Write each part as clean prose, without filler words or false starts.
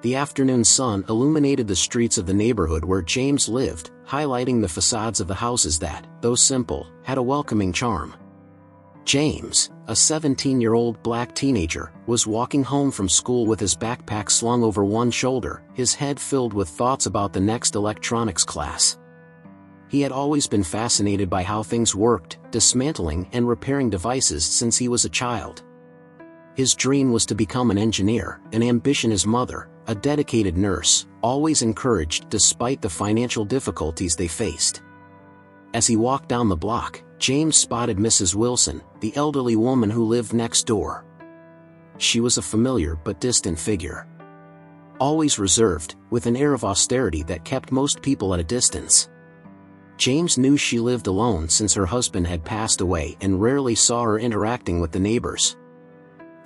The afternoon sun illuminated the streets of the neighborhood where James lived, highlighting the facades of the houses that, though simple, had a welcoming charm. James, a 17-year-old black teenager, was walking home from school with his backpack slung over one shoulder, his head filled with thoughts about the next electronics class. He had always been fascinated by how things worked, dismantling and repairing devices since he was a child. His dream was to become an engineer, an ambition his mother, a dedicated nurse, always encouraged despite the financial difficulties they faced. As he walked down the block, James spotted Mrs. Wilson, the elderly woman who lived next door. She was a familiar but distant figure. Always reserved, with an air of austerity that kept most people at a distance. James knew she lived alone since her husband had passed away and rarely saw her interacting with the neighbors.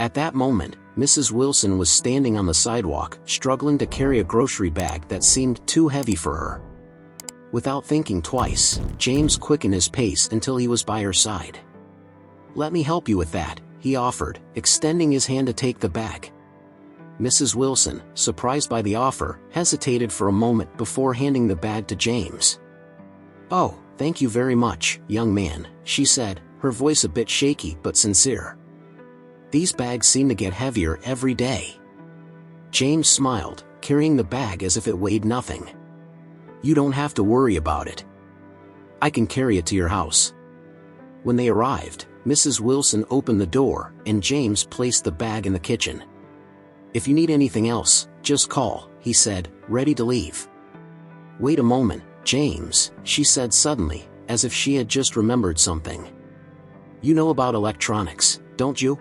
At that moment, Mrs. Wilson was standing on the sidewalk, struggling to carry a grocery bag that seemed too heavy for her. Without thinking twice, James quickened his pace until he was by her side. "Let me help you with that," he offered, extending his hand to take the bag. Mrs. Wilson, surprised by the offer, hesitated for a moment before handing the bag to James. "Oh, thank you very much, young man," she said, her voice a bit shaky but sincere. "These bags seem to get heavier every day." James smiled, carrying the bag as if it weighed nothing. "You don't have to worry about it. I can carry it to your house." When they arrived, Mrs. Wilson opened the door, and James placed the bag in the kitchen. "If you need anything else, just call," he said, ready to leave. "Wait a moment, James," she said suddenly, as if she had just remembered something. "You know about electronics, don't you?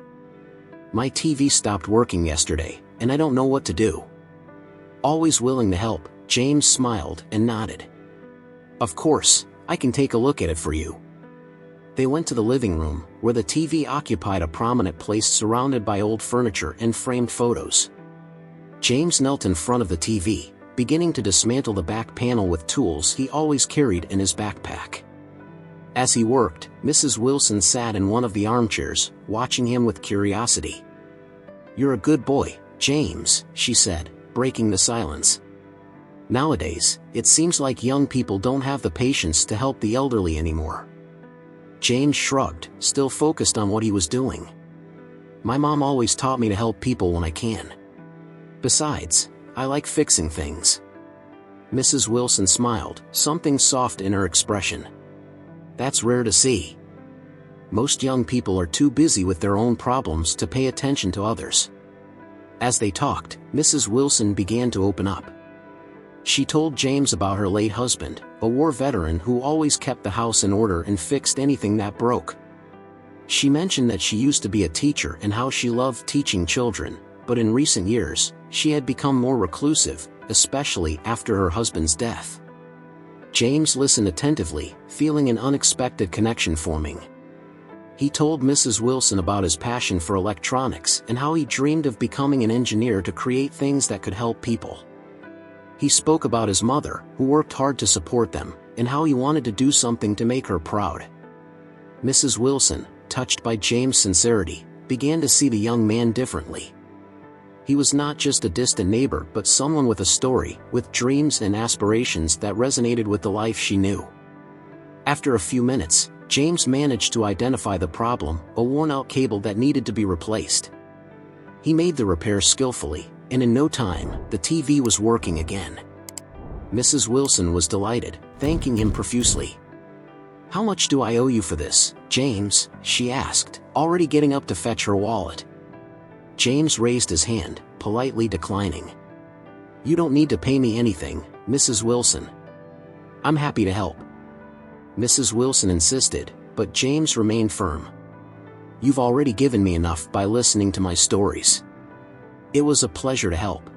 My TV stopped working yesterday, and I don't know what to do." Always willing to help, James smiled and nodded. "Of course, I can take a look at it for you." They went to the living room, where the TV occupied a prominent place surrounded by old furniture and framed photos. James knelt in front of the TV, beginning to dismantle the back panel with tools he always carried in his backpack. As he worked, Mrs. Wilson sat in one of the armchairs, watching him with curiosity. "You're a good boy, James," she said, breaking the silence. "Nowadays, it seems like young people don't have the patience to help the elderly anymore." James shrugged, still focused on what he was doing. "My mom always taught me to help people when I can. Besides, I like fixing things." Mrs. Wilson smiled, something soft in her expression. "That's rare to see. Most young people are too busy with their own problems to pay attention to others." As they talked, Mrs. Wilson began to open up. She told James about her late husband, a war veteran who always kept the house in order and fixed anything that broke. She mentioned that she used to be a teacher and how she loved teaching children, but in recent years, she had become more reclusive, especially after her husband's death. James listened attentively, feeling an unexpected connection forming. He told Mrs. Wilson about his passion for electronics and how he dreamed of becoming an engineer to create things that could help people. He spoke about his mother, who worked hard to support them, and how he wanted to do something to make her proud. Mrs. Wilson, touched by James' sincerity, began to see the young man differently. He was not just a distant neighbor but someone with a story, with dreams and aspirations that resonated with the life she knew. After a few minutes, James managed to identify the problem, a worn-out cable that needed to be replaced. He made the repair skillfully, and in no time, the TV was working again. Mrs. Wilson was delighted, thanking him profusely. "How much do I owe you for this, James?" she asked, already getting up to fetch her wallet. James raised his hand, politely declining. "You don't need to pay me anything, Mrs. Wilson. I'm happy to help." Mrs. Wilson insisted, but James remained firm. "You've already given me enough by listening to my stories. It was a pleasure to help."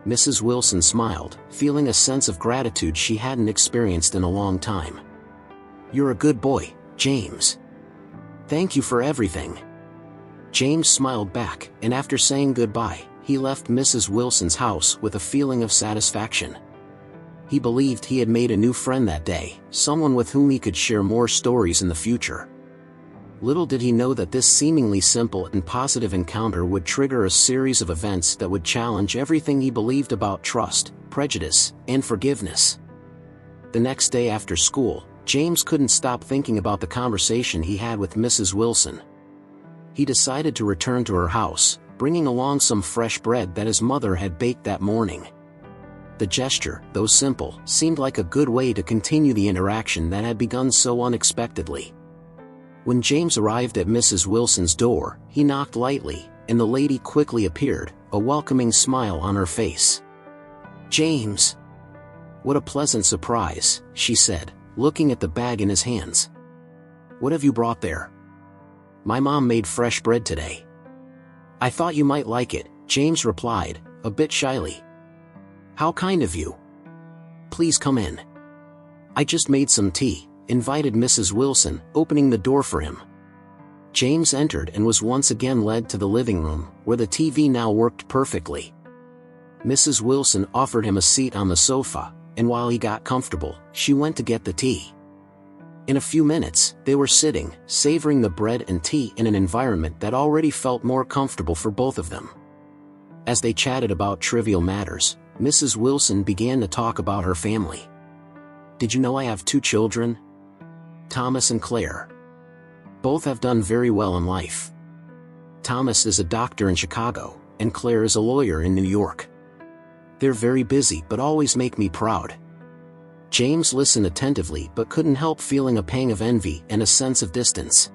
Mrs. Wilson smiled, feeling a sense of gratitude she hadn't experienced in a long time. "You're a good boy, James. Thank you for everything." James smiled back, and after saying goodbye, he left Mrs. Wilson's house with a feeling of satisfaction. He believed he had made a new friend that day, someone with whom he could share more stories in the future. Little did he know that this seemingly simple and positive encounter would trigger a series of events that would challenge everything he believed about trust, prejudice, and forgiveness. The next day after school, James couldn't stop thinking about the conversation he had with Mrs. Wilson. He decided to return to her house, bringing along some fresh bread that his mother had baked that morning. The gesture, though simple, seemed like a good way to continue the interaction that had begun so unexpectedly. When James arrived at Mrs. Wilson's door, he knocked lightly, and the lady quickly appeared, a welcoming smile on her face. "James! What a pleasant surprise," she said, looking at the bag in his hands. "What have you brought there?" "My mom made fresh bread today." "I thought you might like it," James replied, a bit shyly. "How kind of you. Please come in." "I just made some tea," invited Mrs. Wilson, opening the door for him. James entered and was once again led to the living room, where the TV now worked perfectly. Mrs. Wilson offered him a seat on the sofa, and while he got comfortable, she went to get the tea. In a few minutes, they were sitting, savoring the bread and tea in an environment that already felt more comfortable for both of them. As they chatted about trivial matters, Mrs. Wilson began to talk about her family. "Did you know I have 2 children? Thomas and Claire. Both have done very well in life. Thomas is a doctor in Chicago, and Claire is a lawyer in New York. They're very busy but always make me proud." James listened attentively but couldn't help feeling a pang of envy and a sense of distance.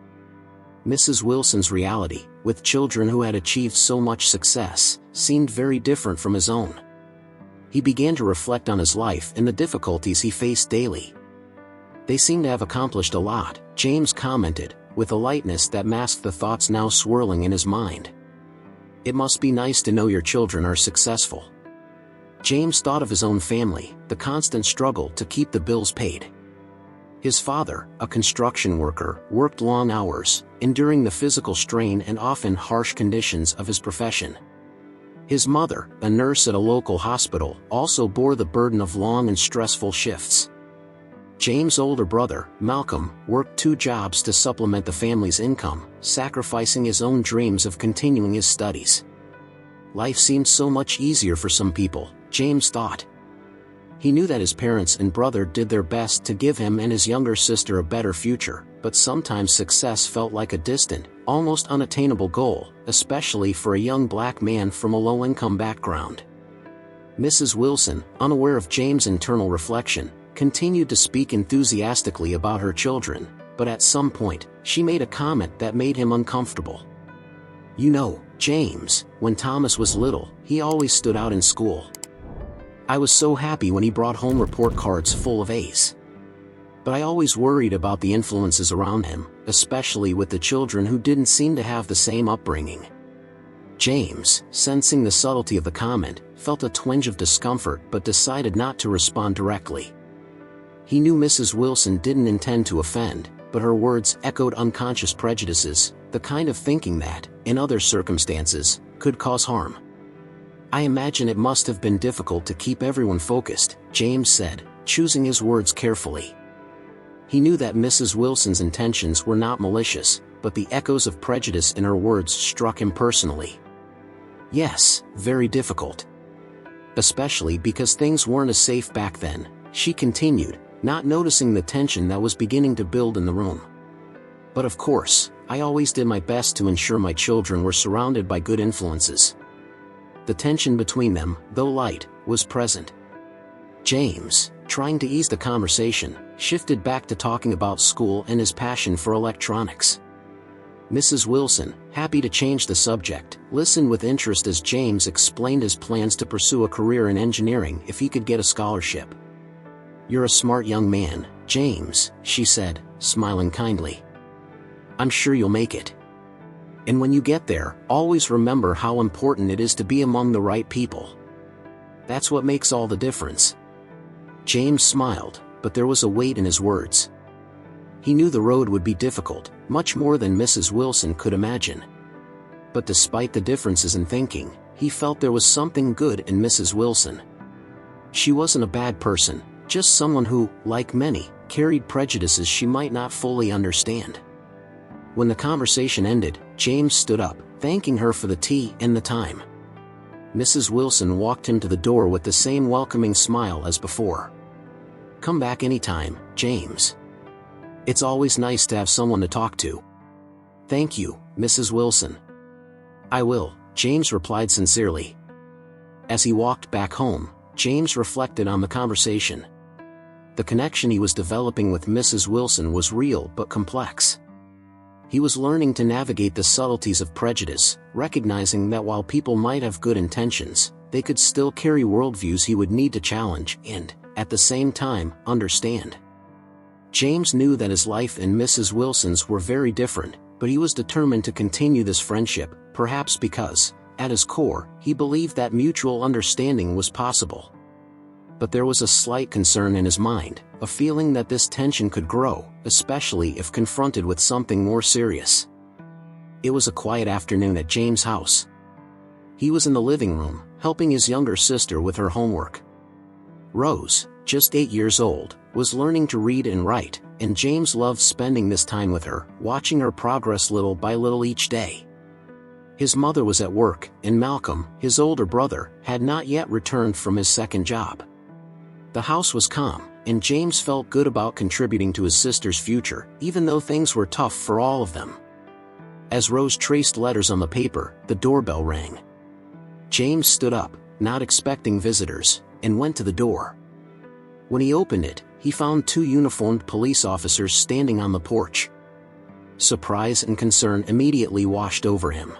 Mrs. Wilson's reality, with children who had achieved so much success, seemed very different from his own. He began to reflect on his life and the difficulties he faced daily. "They seem to have accomplished a lot," James commented, with a lightness that masked the thoughts now swirling in his mind. "It must be nice to know your children are successful." James thought of his own family, the constant struggle to keep the bills paid. His father, a construction worker, worked long hours, enduring the physical strain and often harsh conditions of his profession. His mother, a nurse at a local hospital, also bore the burden of long and stressful shifts. James' older brother, Malcolm, worked 2 jobs to supplement the family's income, sacrificing his own dreams of continuing his studies. Life seemed so much easier for some people, James thought. He knew that his parents and brother did their best to give him and his younger sister a better future, but sometimes success felt like a distant, almost unattainable goal, especially for a young black man from a low-income background. Mrs. Wilson, unaware of James' internal reflection, continued to speak enthusiastically about her children, but at some point, she made a comment that made him uncomfortable. "You know, James, when Thomas was little, he always stood out in school. I was so happy when he brought home report cards full of A's. But I always worried about the influences around him, especially with the children who didn't seem to have the same upbringing." James, sensing the subtlety of the comment, felt a twinge of discomfort but decided not to respond directly. He knew Mrs. Wilson didn't intend to offend, but her words echoed unconscious prejudices, the kind of thinking that, in other circumstances, could cause harm. "I imagine it must have been difficult to keep everyone focused," James said, choosing his words carefully. He knew that Mrs. Wilson's intentions were not malicious, but the echoes of prejudice in her words struck him personally. "Yes, very difficult. Especially because things weren't as safe back then," she continued, not noticing the tension that was beginning to build in the room. "But of course, I always did my best to ensure my children were surrounded by good influences." The tension between them, though light, was present. James, trying to ease the conversation, shifted back to talking about school and his passion for electronics. Mrs. Wilson, happy to change the subject, listened with interest as James explained his plans to pursue a career in engineering if he could get a scholarship. "You're a smart young man, James," she said, smiling kindly. "I'm sure you'll make it. And when you get there, always remember how important it is to be among the right people. That's what makes all the difference." James smiled, but there was a weight in his words. He knew the road would be difficult, much more than Mrs. Wilson could imagine. But despite the differences in thinking, he felt there was something good in Mrs. Wilson. She wasn't a bad person, just someone who, like many, carried prejudices she might not fully understand. When the conversation ended, James stood up, thanking her for the tea and the time. Mrs. Wilson walked him to the door with the same welcoming smile as before. "Come back anytime, James. It's always nice to have someone to talk to." "Thank you, Mrs. Wilson." "I will," James replied sincerely. As he walked back home, James reflected on the conversation. The connection he was developing with Mrs. Wilson was real but complex. He was learning to navigate the subtleties of prejudice, recognizing that while people might have good intentions, they could still carry worldviews he would need to challenge and, at the same time, understand. James knew that his life and Mrs. Wilson's were very different, but he was determined to continue this friendship, perhaps because, at his core, he believed that mutual understanding was possible. But there was a slight concern in his mind, a feeling that this tension could grow, especially if confronted with something more serious. It was a quiet afternoon at James' house. He was in the living room, helping his younger sister with her homework. Rose, just 8 years old, was learning to read and write, and James loved spending this time with her, watching her progress little by little each day. His mother was at work, and Malcolm, his older brother, had not yet returned from his second job. The house was calm, and James felt good about contributing to his sister's future, even though things were tough for all of them. As Rose traced letters on the paper, the doorbell rang. James stood up, not expecting visitors, and went to the door. When he opened it, he found 2 uniformed police officers standing on the porch. Surprise and concern immediately washed over him.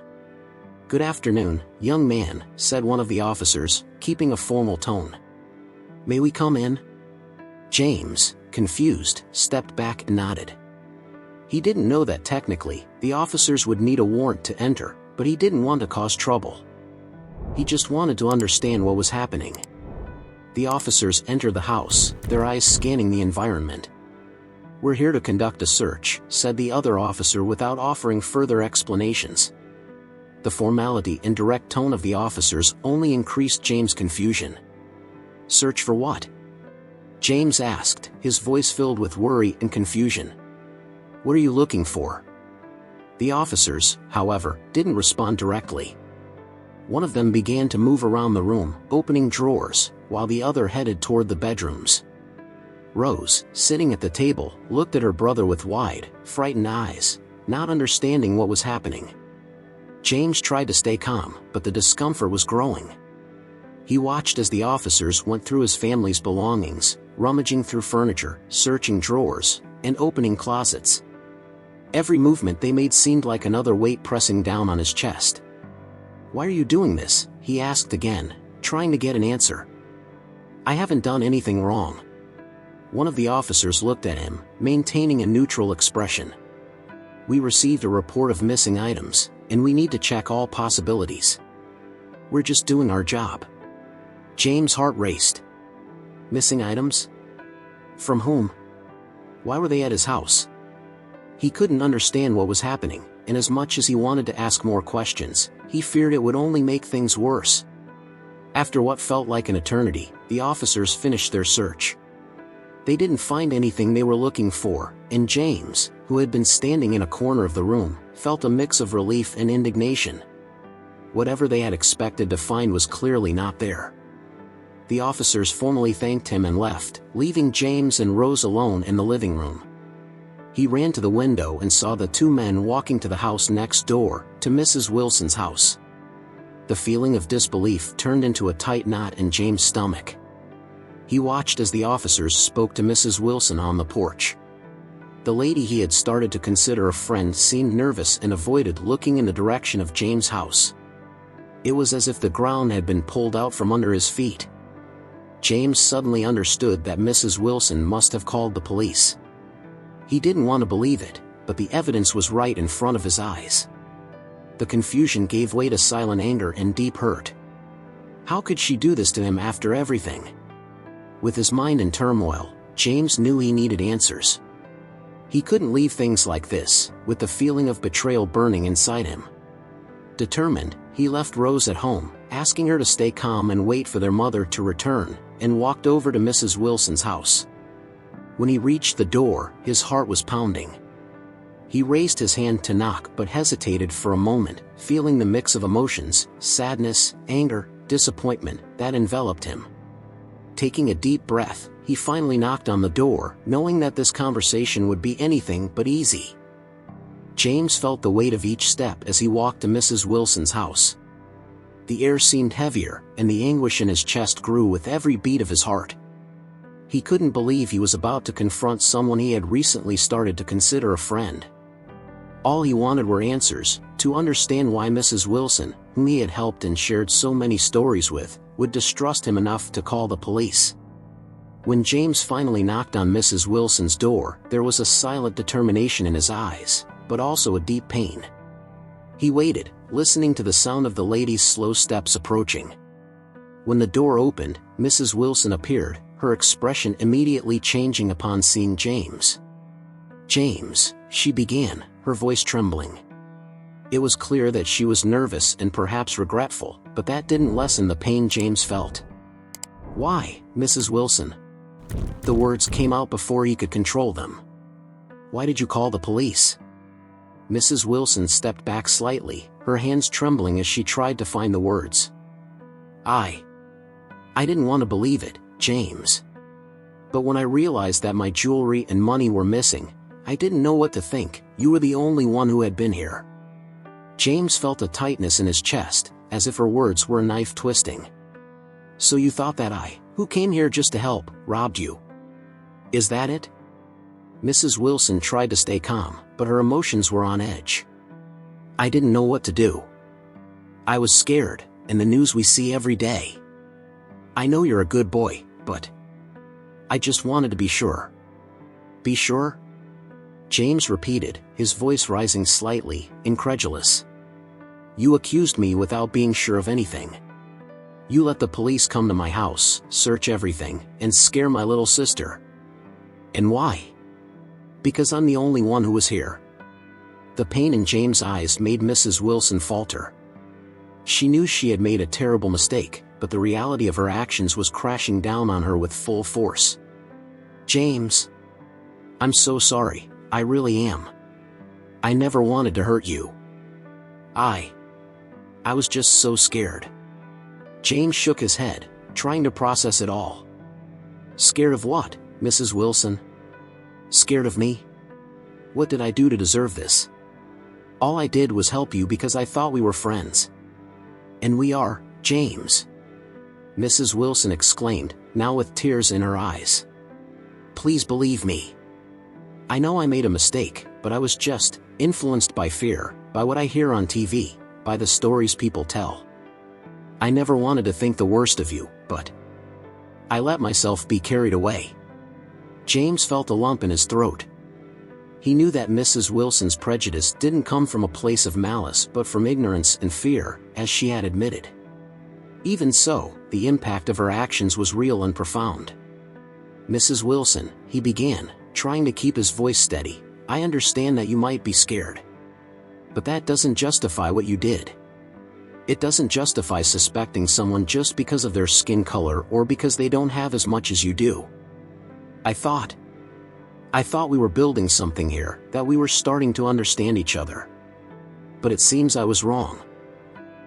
"Good afternoon, young man," said one of the officers, keeping a formal tone. "May we come in?" James, confused, stepped back and nodded. He didn't know that technically, the officers would need a warrant to enter, but he didn't want to cause trouble. He just wanted to understand what was happening. The officers entered the house, their eyes scanning the environment. "We're here to conduct a search," said the other officer without offering further explanations. The formality and direct tone of the officers only increased James' confusion. "Search for what?" James asked, his voice filled with worry and confusion. "What are you looking for?" The officers, however, didn't respond directly. One of them began to move around the room, opening drawers, while the other headed toward the bedrooms. Rose, sitting at the table, looked at her brother with wide, frightened eyes, not understanding what was happening. James tried to stay calm, but the discomfort was growing. He watched as the officers went through his family's belongings, rummaging through furniture, searching drawers, and opening closets. Every movement they made seemed like another weight pressing down on his chest. "Why are you doing this?" he asked again, trying to get an answer. "I haven't done anything wrong." One of the officers looked at him, maintaining a neutral expression. "We received a report of missing items, and we need to check all possibilities. We're just doing our job." James' heart raced. Missing items? From whom? Why were they at his house? He couldn't understand what was happening, and as much as he wanted to ask more questions, he feared it would only make things worse. After what felt like an eternity, the officers finished their search. They didn't find anything they were looking for, and James, who had been standing in a corner of the room, felt a mix of relief and indignation. Whatever they had expected to find was clearly not there. The officers formally thanked him and left, leaving James and Rose alone in the living room. He ran to the window and saw the 2 men walking to the house next door, to Mrs. Wilson's house. The feeling of disbelief turned into a tight knot in James' stomach. He watched as the officers spoke to Mrs. Wilson on the porch. The lady he had started to consider a friend seemed nervous and avoided looking in the direction of James' house. It was as if the ground had been pulled out from under his feet. James suddenly understood that Mrs. Wilson must have called the police. He didn't want to believe it, but the evidence was right in front of his eyes. The confusion gave way to silent anger and deep hurt. How could she do this to him after everything? With his mind in turmoil, James knew he needed answers. He couldn't leave things like this, with the feeling of betrayal burning inside him. Determined, he left Rose at home, asking her to stay calm and wait for their mother to return, and walked over to Mrs. Wilson's house. When he reached the door, his heart was pounding. He raised his hand to knock but hesitated for a moment, feeling the mix of emotions, sadness, anger, disappointment, that enveloped him. Taking a deep breath, he finally knocked on the door, knowing that this conversation would be anything but easy. James felt the weight of each step as he walked to Mrs. Wilson's house. The air seemed heavier, and the anguish in his chest grew with every beat of his heart. He couldn't believe he was about to confront someone he had recently started to consider a friend. All he wanted were answers, to understand why Mrs. Wilson, whom he had helped and shared so many stories with, would distrust him enough to call the police. When James finally knocked on Mrs. Wilson's door, there was a silent determination in his eyes, but also a deep pain. He waited, listening to the sound of the lady's slow steps approaching. When the door opened, Mrs. Wilson appeared, her expression immediately changing upon seeing James. "James," she began, her voice trembling. It was clear that she was nervous and perhaps regretful, but that didn't lessen the pain James felt. "Why, Mrs. Wilson?" The words came out before he could control them. "Why did you call the police?" Mrs. Wilson stepped back slightly, her hands trembling as she tried to find the words. I didn't want to believe it, James. But when I realized that my jewelry and money were missing, I didn't know what to think. You were the only one who had been here." James felt a tightness in his chest, as if her words were a knife twisting. "So you thought that I, who came here just to help, robbed you? Is that it?" Mrs. Wilson tried to stay calm, but her emotions were on edge. "I didn't know what to do. I was scared, and the news we see every day. I know you're a good boy, but I just wanted to be sure." "Be sure?" James repeated, his voice rising slightly, incredulous. "You accused me without being sure of anything. You let the police come to my house, search everything, and scare my little sister. And why? Because I'm the only one who was here." The pain in James' eyes made Mrs. Wilson falter. She knew she had made a terrible mistake, but the reality of her actions was crashing down on her with full force. "James, I'm so sorry, I really am. I never wanted to hurt you. I was just so scared." James shook his head, trying to process it all. "Scared of what, Mrs. Wilson? Scared of me? What did I do to deserve this? All I did was help you because I thought we were friends. And we are, James," Mrs. Wilson exclaimed, now with tears in her eyes. "Please believe me. I know I made a mistake, but I was just influenced by fear, by what I hear on TV, by the stories people tell. I never wanted to think the worst of you, but I let myself be carried away." James felt a lump in his throat. He knew that Mrs. Wilson's prejudice didn't come from a place of malice but from ignorance and fear, as she had admitted. Even so, the impact of her actions was real and profound. "Mrs. Wilson," he began, trying to keep his voice steady, "I understand that you might be scared. But that doesn't justify what you did. It doesn't justify suspecting someone just because of their skin color or because they don't have as much as you do. I thought we were building something here, that we were starting to understand each other. But it seems I was wrong."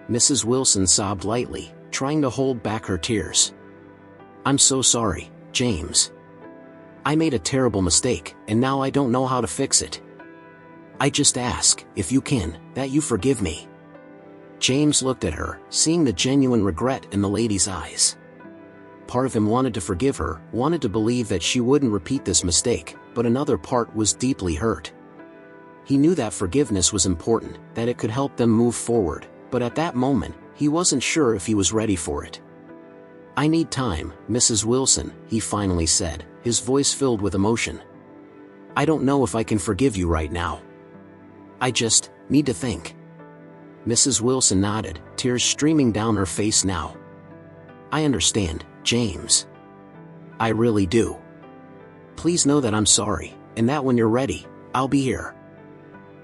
Mrs. Wilson sobbed lightly, trying to hold back her tears. "I'm so sorry, James. I made a terrible mistake, and now I don't know how to fix it. I just ask, if you can, that you forgive me." James looked at her, seeing the genuine regret in the lady's eyes. Part of him wanted to forgive her, wanted to believe that she wouldn't repeat this mistake, but another part was deeply hurt. He knew that forgiveness was important, that it could help them move forward, but at that moment, he wasn't sure if he was ready for it. "I need time, Mrs. Wilson," he finally said, his voice filled with emotion. "I don't know if I can forgive you right now. I just need to think." Mrs. Wilson nodded, tears streaming down her face now. "I understand, James. I really do. Please know that I'm sorry, and that when you're ready, I'll be here."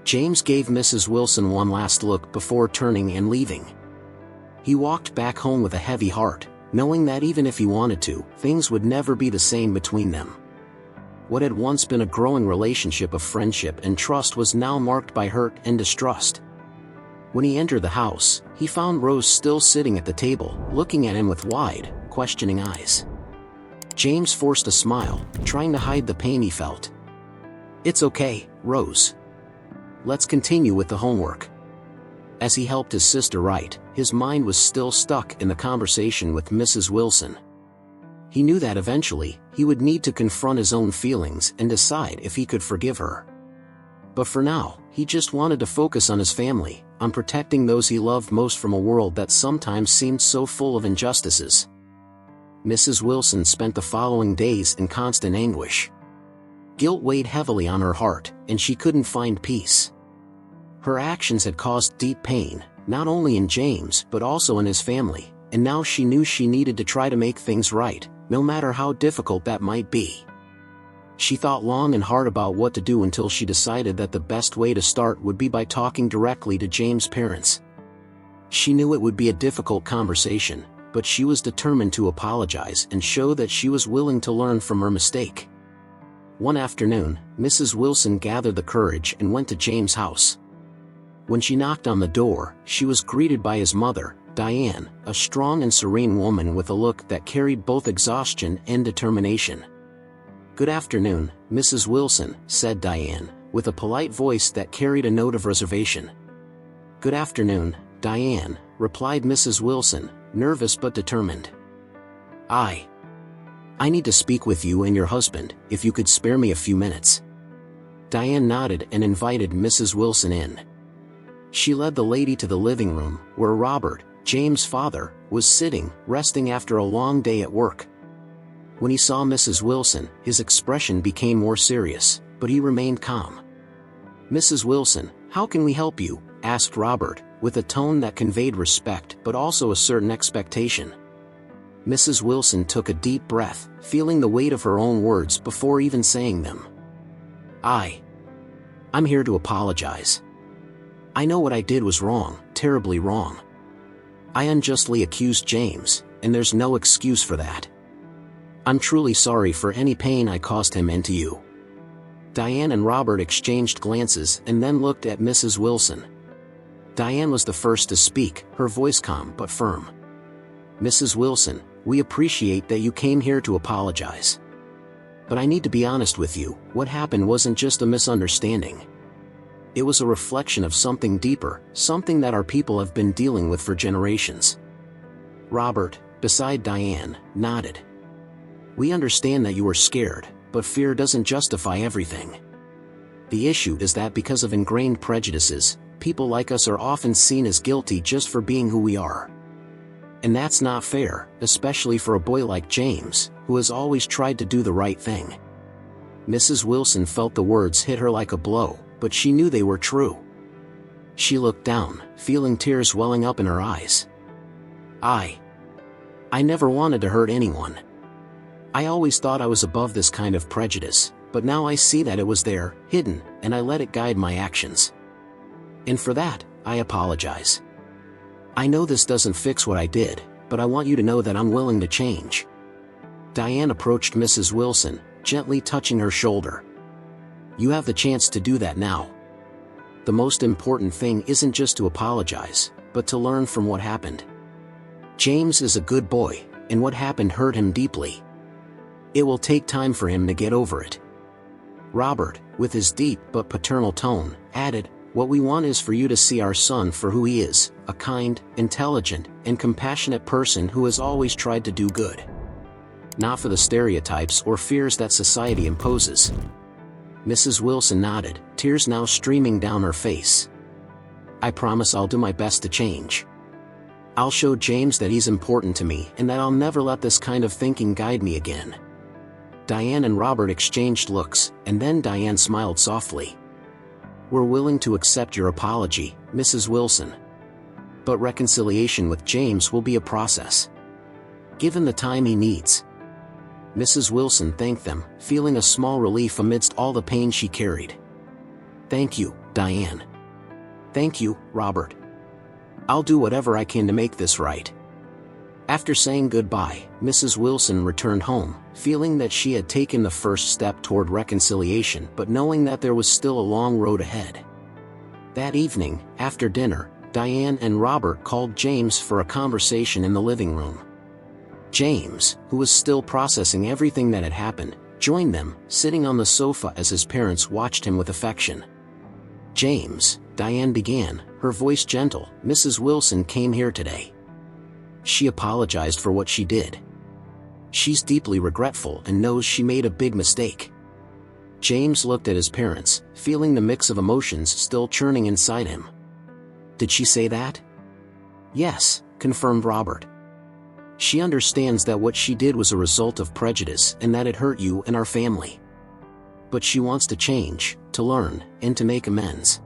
James gave Mrs. Wilson one last look before turning and leaving. He walked back home with a heavy heart, knowing that even if he wanted to, things would never be the same between them. What had once been a growing relationship of friendship and trust was now marked by hurt and distrust. When he entered the house, he found Rose still sitting at the table, looking at him with wide, questioning eyes. James forced a smile, trying to hide the pain he felt. "It's okay, Rose. Let's continue with the homework." As he helped his sister write, his mind was still stuck in the conversation with Mrs. Wilson. He knew that eventually, he would need to confront his own feelings and decide if he could forgive her. But for now, he just wanted to focus on his family, on protecting those he loved most from a world that sometimes seemed so full of injustices. Mrs. Wilson spent the following days in constant anguish. Guilt weighed heavily on her heart, and she couldn't find peace. Her actions had caused deep pain, not only in James but also in his family, and now she knew she needed to try to make things right, no matter how difficult that might be. She thought long and hard about what to do until she decided that the best way to start would be by talking directly to James' parents. She knew it would be a difficult conversation, but she was determined to apologize and show that she was willing to learn from her mistake. One afternoon, Mrs. Wilson gathered the courage and went to James' house. When she knocked on the door, she was greeted by his mother, Diane, a strong and serene woman with a look that carried both exhaustion and determination. "Good afternoon, Mrs. Wilson," said Diane, with a polite voice that carried a note of reservation. "Good afternoon, Diane," replied Mrs. Wilson, nervous but determined. I need to speak with you and your husband, if you could spare me a few minutes." Diane nodded and invited Mrs. Wilson in. She led the lady to the living room, where Robert, James' father, was sitting, resting after a long day at work. When he saw Mrs. Wilson, his expression became more serious, but he remained calm. "Mrs. Wilson, how can we help you?" asked Robert, with a tone that conveyed respect but also a certain expectation. Mrs. Wilson took a deep breath, feeling the weight of her own words before even saying them. I'm here to apologize. I know what I did was wrong, terribly wrong. I unjustly accused James, and there's no excuse for that. I'm truly sorry for any pain I caused him and to you." Diane and Robert exchanged glances and then looked at Mrs. Wilson. Diane was the first to speak, her voice calm but firm. "Mrs. Wilson, we appreciate that you came here to apologize. But I need to be honest with you, what happened wasn't just a misunderstanding. It was a reflection of something deeper, something that our people have been dealing with for generations." Robert, beside Diane, nodded. "We understand that you were scared, but fear doesn't justify everything. The issue is that because of ingrained prejudices, people like us are often seen as guilty just for being who we are. And that's not fair, especially for a boy like James, who has always tried to do the right thing." Mrs. Wilson felt the words hit her like a blow, but she knew they were true. She looked down, feeling tears welling up in her eyes. I never wanted to hurt anyone. I always thought I was above this kind of prejudice, but now I see that it was there, hidden, and I let it guide my actions. And for that, I apologize. I know this doesn't fix what I did, but I want you to know that I'm willing to change." Diane approached Mrs. Wilson, gently touching her shoulder. "You have the chance to do that now. The most important thing isn't just to apologize, but to learn from what happened. James is a good boy, and what happened hurt him deeply. It will take time for him to get over it." Robert, with his deep but paternal tone, added, "What we want is for you to see our son for who he is, a kind, intelligent, and compassionate person who has always tried to do good. Not for the stereotypes or fears that society imposes." Mrs. Wilson nodded, tears now streaming down her face. "I promise I'll do my best to change. I'll show James that he's important to me and that I'll never let this kind of thinking guide me again." Diane and Robert exchanged looks, and then Diane smiled softly. "We're willing to accept your apology, Mrs. Wilson. But reconciliation with James will be a process. Given the time he needs." Mrs. Wilson thanked them, feeling a small relief amidst all the pain she carried. "Thank you, Diane. Thank you, Robert. I'll do whatever I can to make this right." After saying goodbye, Mrs. Wilson returned home, feeling that she had taken the first step toward reconciliation but knowing that there was still a long road ahead. That evening, after dinner, Diane and Robert called James for a conversation in the living room. James, who was still processing everything that had happened, joined them, sitting on the sofa as his parents watched him with affection. "James," Diane began, her voice gentle, "Mrs. Wilson came here today. She apologized for what she did. She's deeply regretful and knows she made a big mistake." James looked at his parents, feeling the mix of emotions still churning inside him. "Did she say that?" "Yes," confirmed Robert. "She understands that what she did was a result of prejudice and that it hurt you and our family. But she wants to change, to learn, and to make amends."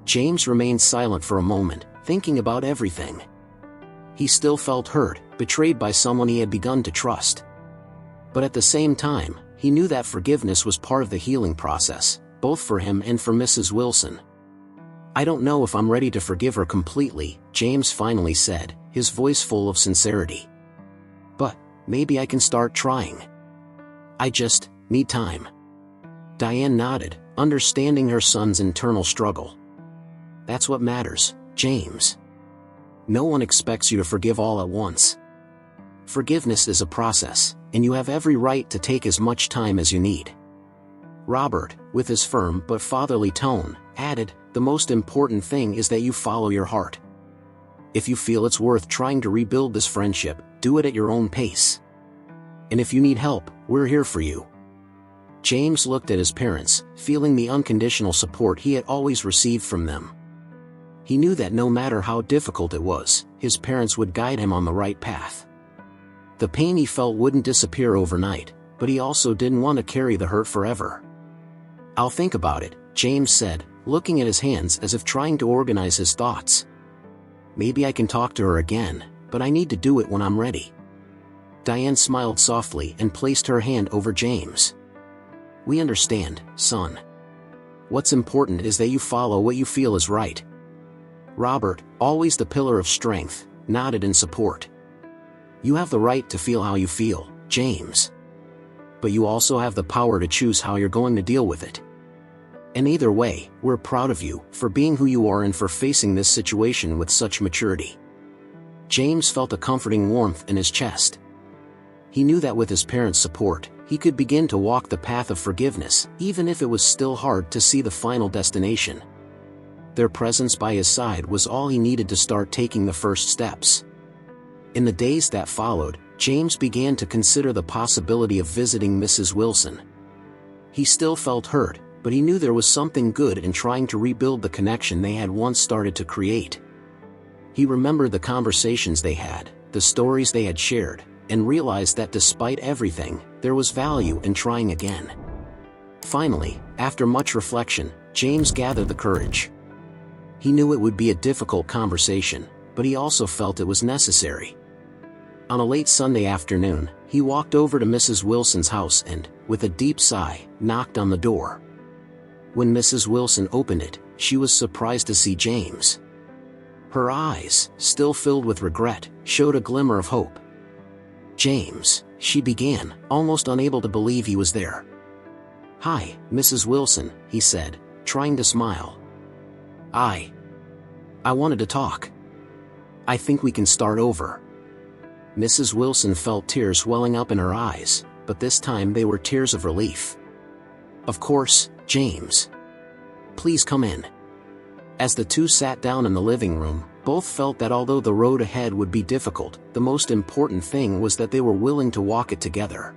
James remained silent for a moment, thinking about everything. He still felt hurt, betrayed by someone he had begun to trust. But at the same time, he knew that forgiveness was part of the healing process, both for him and for Mrs. Wilson. "I don't know if I'm ready to forgive her completely," James finally said, his voice full of sincerity. "But maybe I can start trying. I just need time." Diane nodded, understanding her son's internal struggle. "That's what matters, James. No one expects you to forgive all at once. Forgiveness is a process, and you have every right to take as much time as you need." Robert, with his firm but fatherly tone, added, "The most important thing is that you follow your heart. If you feel it's worth trying to rebuild this friendship, do it at your own pace. And if you need help, we're here for you." James looked at his parents, feeling the unconditional support he had always received from them. He knew that no matter how difficult it was, his parents would guide him on the right path. The pain he felt wouldn't disappear overnight, but he also didn't want to carry the hurt forever. "I'll think about it," James said, looking at his hands as if trying to organize his thoughts. "Maybe I can talk to her again, but I need to do it when I'm ready." Diane smiled softly and placed her hand over James. "We understand, son. What's important is that you follow what you feel is right." Robert, always the pillar of strength, nodded in support. "You have the right to feel how you feel, James. But you also have the power to choose how you're going to deal with it. And either way, we're proud of you for being who you are and for facing this situation with such maturity." James felt a comforting warmth in his chest. He knew that with his parents' support, he could begin to walk the path of forgiveness, even if it was still hard to see the final destination. Their presence by his side was all he needed to start taking the first steps. In the days that followed, James began to consider the possibility of visiting Mrs. Wilson. He still felt hurt, but he knew there was something good in trying to rebuild the connection they had once started to create. He remembered the conversations they had, the stories they had shared, and realized that despite everything, there was value in trying again. Finally, after much reflection, James gathered the courage. He knew it would be a difficult conversation, but he also felt it was necessary. On a late Sunday afternoon, he walked over to Mrs. Wilson's house and, with a deep sigh, knocked on the door. When Mrs. Wilson opened it, she was surprised to see James. Her eyes, still filled with regret, showed a glimmer of hope. "James," she began, almost unable to believe he was there. "Hi, Mrs. Wilson," he said, trying to smile. I wanted to talk. I think we can start over." Mrs. Wilson felt tears welling up in her eyes, but this time they were tears of relief. "Of course, James. Please come in." As the two sat down in the living room, both felt that although the road ahead would be difficult, the most important thing was that they were willing to walk it together.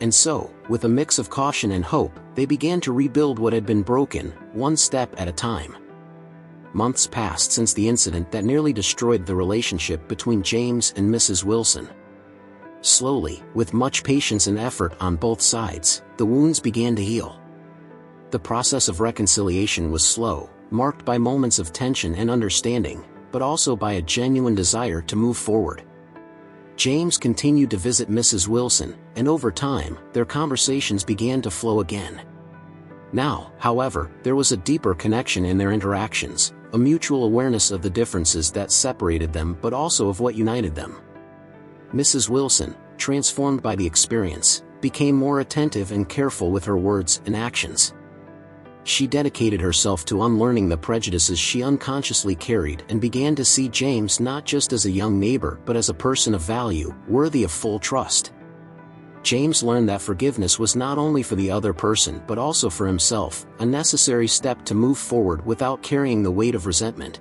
And so, with a mix of caution and hope, they began to rebuild what had been broken, one step at a time. Months passed since the incident that nearly destroyed the relationship between James and Mrs. Wilson. Slowly, with much patience and effort on both sides, the wounds began to heal. The process of reconciliation was slow, marked by moments of tension and understanding, but also by a genuine desire to move forward. James continued to visit Mrs. Wilson, and over time, their conversations began to flow again. Now, however, there was a deeper connection in their interactions, a mutual awareness of the differences that separated them but also of what united them. Mrs. Wilson, transformed by the experience, became more attentive and careful with her words and actions. She dedicated herself to unlearning the prejudices she unconsciously carried and began to see James not just as a young neighbor but as a person of value, worthy of full trust. James learned that forgiveness was not only for the other person but also for himself, a necessary step to move forward without carrying the weight of resentment.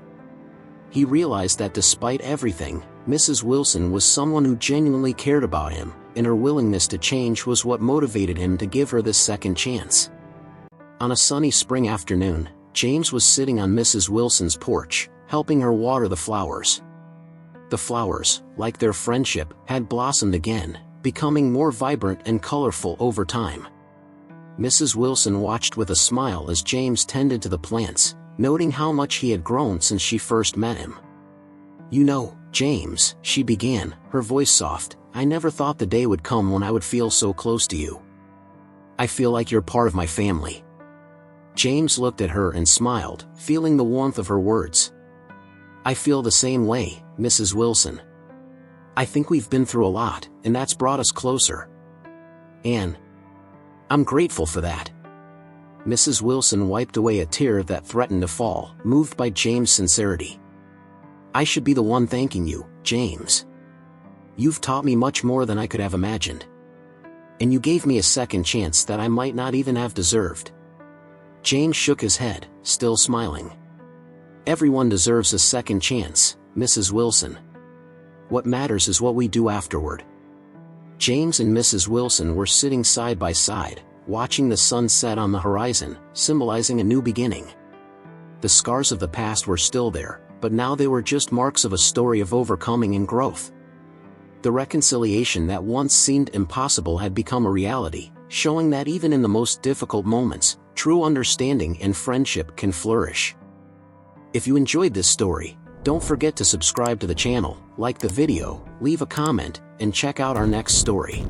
He realized that despite everything, Mrs. Wilson was someone who genuinely cared about him, and her willingness to change was what motivated him to give her this second chance. On a sunny spring afternoon, James was sitting on Mrs. Wilson's porch, helping her water the flowers. The flowers, like their friendship, had blossomed again, becoming more vibrant and colorful over time. Mrs. Wilson watched with a smile as James tended to the plants, noting how much he had grown since she first met him. "You know, James," she began, her voice soft, "I never thought the day would come when I would feel so close to you. I feel like you're part of my family." James looked at her and smiled, feeling the warmth of her words. "I feel the same way, Mrs. Wilson. I think we've been through a lot, and that's brought us closer. And I'm grateful for that." Mrs. Wilson wiped away a tear that threatened to fall, moved by James' sincerity. "I should be the one thanking you, James. You've taught me much more than I could have imagined. And you gave me a second chance that I might not even have deserved." James shook his head, still smiling. "Everyone deserves a second chance, Mrs. Wilson. What matters is what we do afterward." James and Mrs. Wilson were sitting side by side, watching the sun set on the horizon, symbolizing a new beginning. The scars of the past were still there, but now they were just marks of a story of overcoming and growth. The reconciliation that once seemed impossible had become a reality, showing that even in the most difficult moments, true understanding and friendship can flourish. If you enjoyed this story, don't forget to subscribe to the channel, like the video, leave a comment, and check out our next story.